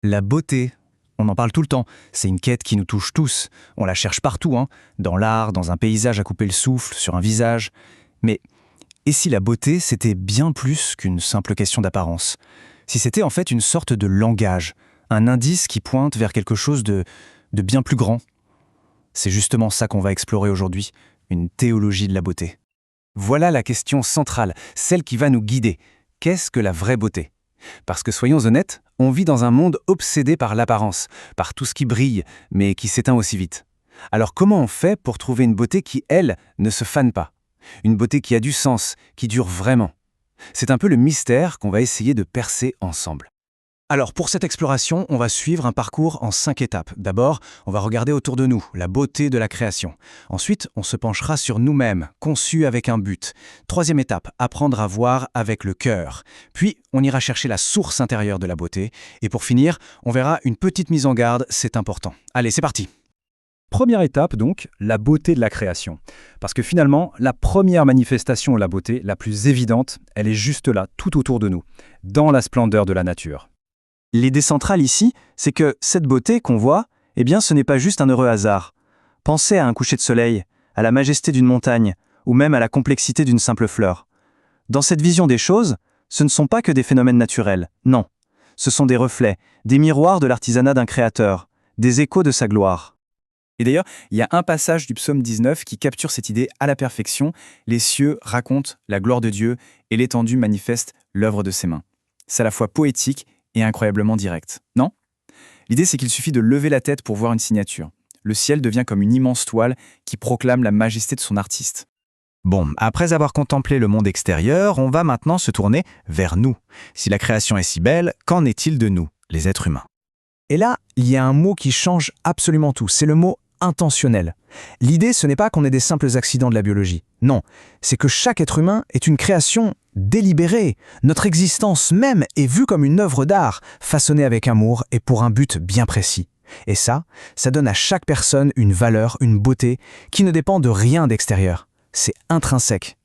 La beauté, on en parle tout le temps. C'est une quête qui nous touche tous. On la cherche partout, hein. Dans l'art, dans un paysage à couper le souffle, sur un visage. Mais et si la beauté, c'était bien plus qu'une simple question d'apparence? Si c'était en fait une sorte de langage, un indice qui pointe vers quelque chose de bien plus grand? C'est justement ça qu'on va explorer aujourd'hui, une théologie de la beauté. Voilà la question centrale, celle qui va nous guider. Qu'est-ce que la vraie beauté? Parce que soyons honnêtes, on vit dans un monde obsédé par l'apparence, par tout ce qui brille, mais qui s'éteint aussi vite. Alors comment on fait pour trouver une beauté qui, elle, ne se fane pas? Une beauté qui a du sens, qui dure vraiment. C'est un peu le mystère qu'on va essayer de percer ensemble. Alors pour cette exploration, on va suivre un parcours en 5 étapes. D'abord, on va regarder autour de nous, la beauté de la création. Ensuite, on se penchera sur nous-mêmes, conçus avec un but. Troisième étape, apprendre à voir avec le cœur. Puis, on ira chercher la source intérieure de la beauté. Et pour finir, on verra une petite mise en garde, c'est important. Allez, c'est parti! Première étape donc, la beauté de la création. Parce que finalement, la première manifestation de la beauté, la plus évidente, elle est juste là, tout autour de nous, dans la splendeur de la nature. L'idée centrale ici, c'est que cette beauté qu'on voit, eh bien ce n'est pas juste un heureux hasard. Pensez à un coucher de soleil, à la majesté d'une montagne, ou même à la complexité d'une simple fleur. Dans cette vision des choses, ce ne sont pas que des phénomènes naturels, non. Ce sont des reflets, des miroirs de l'artisanat d'un créateur, des échos de sa gloire. Et d'ailleurs, il y a un passage du psaume 19 qui capture cette idée à la perfection. Les cieux racontent la gloire de Dieu et l'étendue manifeste l'œuvre de ses mains. C'est à la fois poétique et incroyablement direct, non? L'idée, c'est qu'il suffit de lever la tête pour voir une signature. Le ciel devient comme une immense toile qui proclame la majesté de son artiste. Bon, après avoir contemplé le monde extérieur, on va maintenant se tourner vers nous. Si la création est si belle, qu'en est-il de nous, les êtres humains? Et là, il y a un mot qui change absolument tout, c'est le mot intentionnel. L'idée, ce n'est pas qu'on ait des simples accidents de la biologie. Non, c'est que chaque être humain est une création délibérée. Notre existence même est vue comme une œuvre d'art, façonnée avec amour et pour un but bien précis. Et ça donne à chaque personne une valeur, une beauté, qui ne dépend de rien d'extérieur. C'est intrinsèque.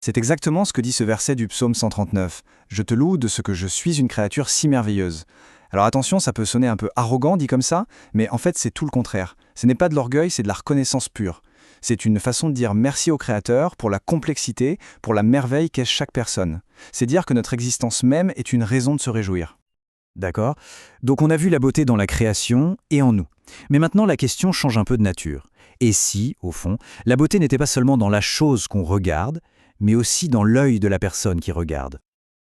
C'est exactement ce que dit ce verset du psaume 139. « Je te loue de ce que je suis une créature si merveilleuse ». Alors attention, ça peut sonner un peu arrogant dit comme ça, mais en fait c'est tout le contraire. Ce n'est pas de l'orgueil, c'est de la reconnaissance pure. C'est une façon de dire merci au Créateur pour la complexité, pour la merveille qu'est chaque personne. C'est dire que notre existence même est une raison de se réjouir. D'accord. Donc on a vu la beauté dans la création et en nous. Mais maintenant la question change un peu de nature. Et si, au fond, la beauté n'était pas seulement dans la chose qu'on regarde, mais aussi dans l'œil de la personne qui regarde?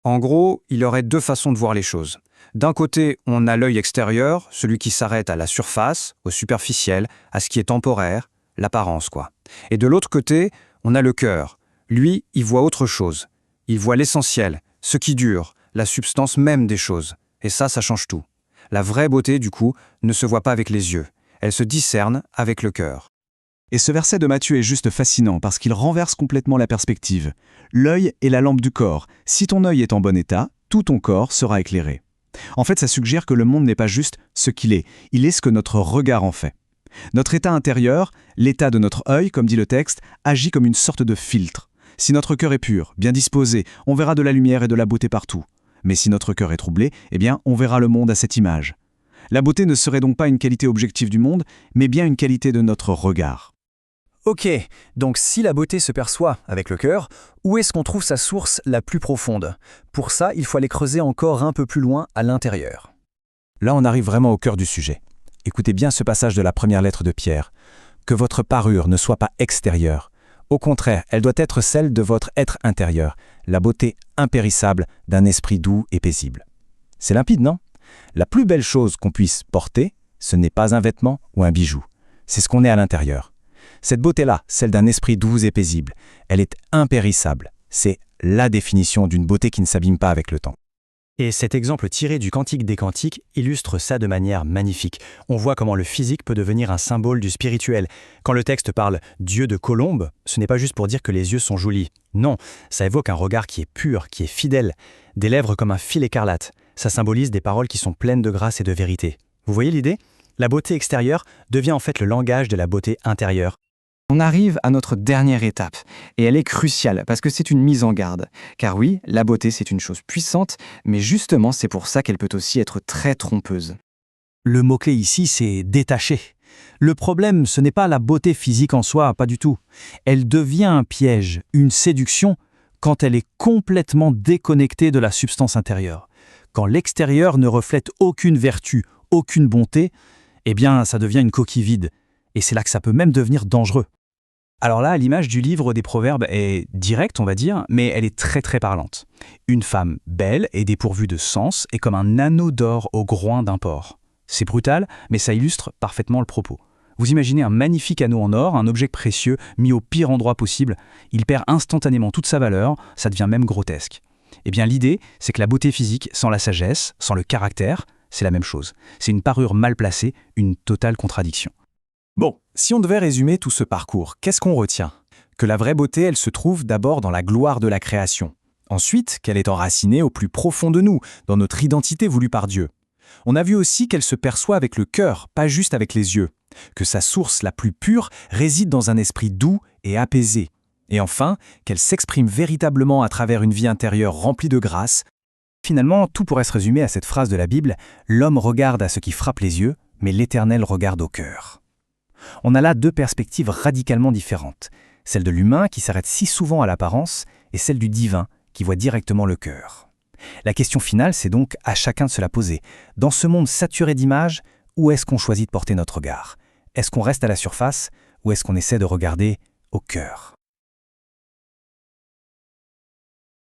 En gros, il y aurait deux façons de voir les choses. D'un côté, on a l'œil extérieur, celui qui s'arrête à la surface, au superficiel, à ce qui est temporaire, l'apparence quoi. Et de l'autre côté, on a le cœur. Lui, il voit autre chose. Il voit l'essentiel, ce qui dure, la substance même des choses. Et ça change tout. La vraie beauté, du coup, ne se voit pas avec les yeux. Elle se discerne avec le cœur. Et ce verset de Matthieu est juste fascinant parce qu'il renverse complètement la perspective. L'œil est la lampe du corps. Si ton œil est en bon état, tout ton corps sera éclairé. En fait, ça suggère que le monde n'est pas juste ce qu'il est, il est ce que notre regard en fait. Notre état intérieur, l'état de notre œil, comme dit le texte, agit comme une sorte de filtre. Si notre cœur est pur, bien disposé, on verra de la lumière et de la beauté partout. Mais si notre cœur est troublé, eh bien, on verra le monde à cette image. La beauté ne serait donc pas une qualité objective du monde, mais bien une qualité de notre regard. Ok, donc si la beauté se perçoit avec le cœur, où est-ce qu'on trouve sa source la plus profonde? Pour ça, il faut aller creuser encore un peu plus loin à l'intérieur. Là, on arrive vraiment au cœur du sujet. Écoutez bien ce passage de la première lettre de Pierre. Que votre parure ne soit pas extérieure. Au contraire, elle doit être celle de votre être intérieur, la beauté impérissable d'un esprit doux et paisible. C'est limpide, non? La plus belle chose qu'on puisse porter, ce n'est pas un vêtement ou un bijou. C'est ce qu'on est à l'intérieur. Cette beauté-là, celle d'un esprit doux et paisible, elle est impérissable. C'est la définition d'une beauté qui ne s'abîme pas avec le temps. Et cet exemple tiré du Cantique des Cantiques illustre ça de manière magnifique. On voit comment le physique peut devenir un symbole du spirituel. Quand le texte parle « Dieu de colombe », ce n'est pas juste pour dire que les yeux sont jolis. Non, ça évoque un regard qui est pur, qui est fidèle. Des lèvres comme un fil écarlate. Ça symbolise des paroles qui sont pleines de grâce et de vérité. Vous voyez l'idée? La beauté extérieure devient en fait le langage de la beauté intérieure. On arrive à notre dernière étape, et elle est cruciale parce que c'est une mise en garde. Car oui, la beauté c'est une chose puissante, mais justement c'est pour ça qu'elle peut aussi être très trompeuse. Le mot-clé ici, c'est détaché. Le problème, ce n'est pas la beauté physique en soi, pas du tout. Elle devient un piège, une séduction, quand elle est complètement déconnectée de la substance intérieure. Quand l'extérieur ne reflète aucune vertu, aucune bonté, eh bien, ça devient une coquille vide. Et c'est là que ça peut même devenir dangereux. Alors là, l'image du livre des Proverbes est directe, on va dire, mais elle est très très parlante. Une femme belle et dépourvue de sens est comme un anneau d'or au groin d'un porc. C'est brutal, mais ça illustre parfaitement le propos. Vous imaginez un magnifique anneau en or, un objet précieux, mis au pire endroit possible, il perd instantanément toute sa valeur, ça devient même grotesque. Eh bien l'idée, c'est que la beauté physique, sans la sagesse, sans le caractère, c'est la même chose. C'est une parure mal placée, une totale contradiction. Bon, si on devait résumer tout ce parcours, qu'est-ce qu'on retient? Que la vraie beauté, elle se trouve d'abord dans la gloire de la création. Ensuite, qu'elle est enracinée au plus profond de nous, dans notre identité voulue par Dieu. On a vu aussi qu'elle se perçoit avec le cœur, pas juste avec les yeux. Que sa source la plus pure réside dans un esprit doux et apaisé. Et enfin, qu'elle s'exprime véritablement à travers une vie intérieure remplie de grâce. Finalement, tout pourrait se résumer à cette phrase de la Bible « L'homme regarde à ce qui frappe les yeux, mais l'Éternel regarde au cœur ». On a là deux perspectives radicalement différentes, celle de l'humain qui s'arrête si souvent à l'apparence et celle du divin qui voit directement le cœur. La question finale, c'est donc à chacun de se la poser. Dans ce monde saturé d'images, où est-ce qu'on choisit de porter notre regard? Est-ce qu'on reste à la surface ou est-ce qu'on essaie de regarder au cœur?